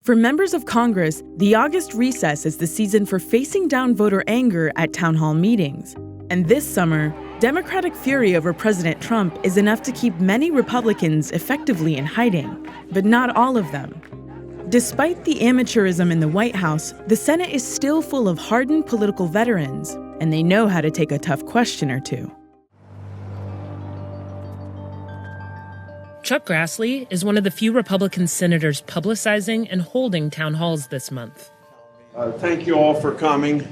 For members of Congress, the August recess is the season for facing down voter anger at town hall meetings. And this summer, Democratic fury over President Trump is enough to keep many Republicans effectively in hiding, but not all of them. Despite the amateurism in the White House, the Senate is still full of hardened political veterans, and they know how to take a tough question or two. Chuck Grassley is one of the few Republican senators publicizing and holding town halls this month. Thank you all for coming.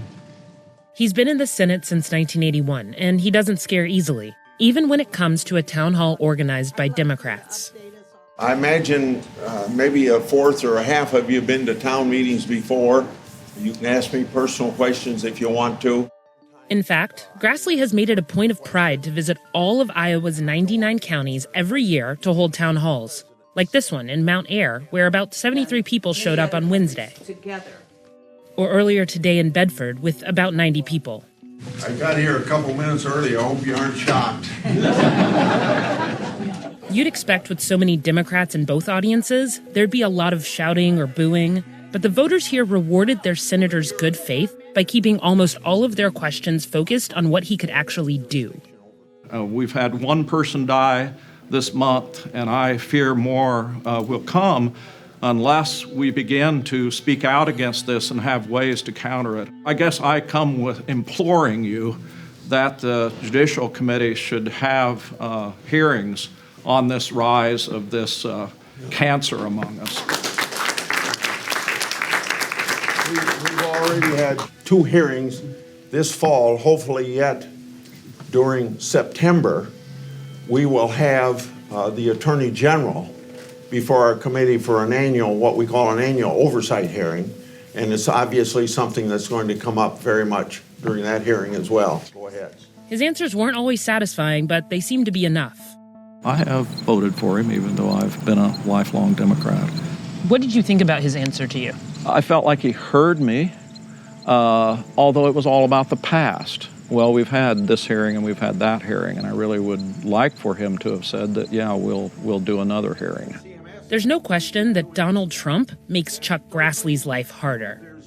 He's been in the Senate since 1981, and he doesn't scare easily, even when it comes to a town hall organized by Democrats. I imagine maybe a fourth or a half of you have been to town meetings before. You can ask me personal questions if you want to. In fact, Grassley has made it a point of pride to visit all of Iowa's 99 counties every year to hold town halls, like this one in Mount Ayr, where about 73 people showed up on Wednesday. Or earlier today in Bedford, with about 90 people. I got here a couple minutes early. I hope you aren't shocked. You'd expect with so many Democrats in both audiences, there'd be a lot of shouting or booing, but the voters here rewarded their senator's good faith by keeping almost all of their questions focused on what he could actually do. We've had one person die this month, and I fear more will come unless we begin to speak out against this and have ways to counter it. I guess I come with imploring you that the Judicial Committee should have hearings on this rise of this cancer among us. We've already had 2 hearings this fall. Hopefully yet during September, we will have the Attorney General before our committee for what we call an annual oversight hearing. And it's obviously something that's going to come up very much during that hearing as well. Go ahead. His answers weren't always satisfying, but they seemed to be enough. I have voted for him, even though I've been a lifelong Democrat. What did you think about his answer to you? I felt like he heard me, although it was all about the past. Well, we've had this hearing and we've had that hearing, and I really would like for him to have said that, yeah, we'll do another hearing. There's no question that Donald Trump makes Chuck Grassley's life harder.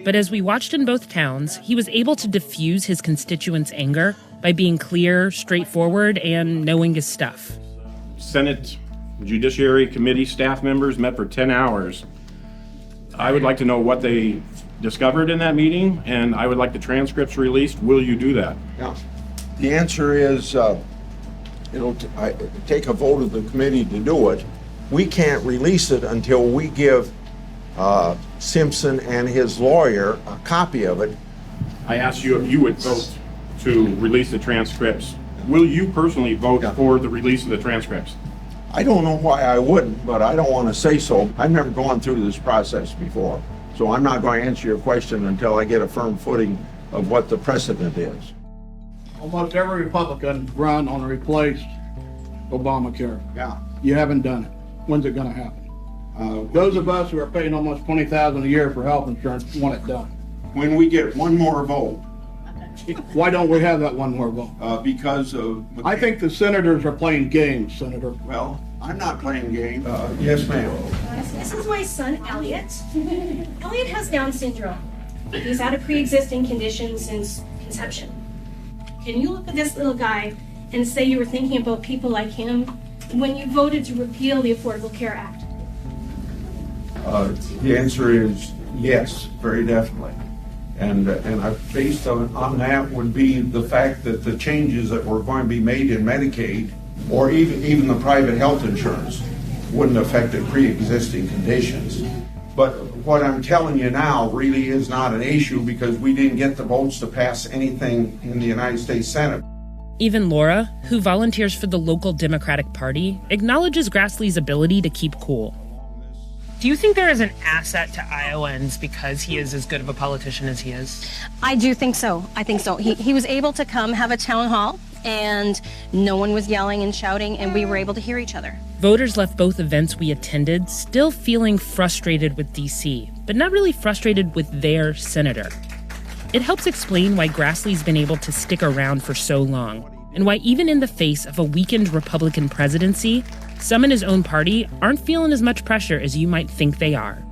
But as we watched in both towns, he was able to diffuse his constituents' anger by being clear, straightforward, and knowing his stuff. Senate Judiciary Committee staff members met for 10 hours. I would like to know what they discovered in that meeting, and I would like the transcripts released. Will you do that? Yeah. The answer is it'll take a vote of the committee to do it. We can't release it until we give Simpson and his lawyer a copy of it. I asked you if you would vote to release the transcripts. Will you personally vote for the release of the transcripts? I don't know why I wouldn't, but I don't want to say so. I've never gone through this process before, so I'm not going to answer your question until I get a firm footing of what the precedent is. Almost every Republican run on replaced Obamacare. Yeah. You haven't done it. When's it going to happen? Those of us who are paying almost $20,000 a year for health insurance want it done. When we get one more vote. Why don't we have that one more vote? Because of... I think the senators are playing games, Senator. Well, I'm not playing games. Yes, ma'am. This is my son, Elliot. Elliot has Down syndrome. He's had a pre-existing condition since conception. Can you look at this little guy and say you were thinking about people like him when you voted to repeal the Affordable Care Act? The answer is yes, very definitely. And based on that would be the fact that the changes that were going to be made in Medicaid or even the private health insurance wouldn't affect the pre-existing conditions. But what I'm telling you now really is not an issue because we didn't get the votes to pass anything in the United States Senate. Even Laura, who volunteers for the local Democratic Party, acknowledges Grassley's ability to keep cool. Do you think there is an asset to Iowans because he is as good of a politician as he is? I do think so. I think so. He was able to come have a town hall, and no one was yelling and shouting, and we were able to hear each other. Voters left both events we attended still feeling frustrated with D.C., but not really frustrated with their senator. It helps explain why Grassley's been able to stick around for so long, and why even in the face of a weakened Republican presidency, some in his own party aren't feeling as much pressure as you might think they are.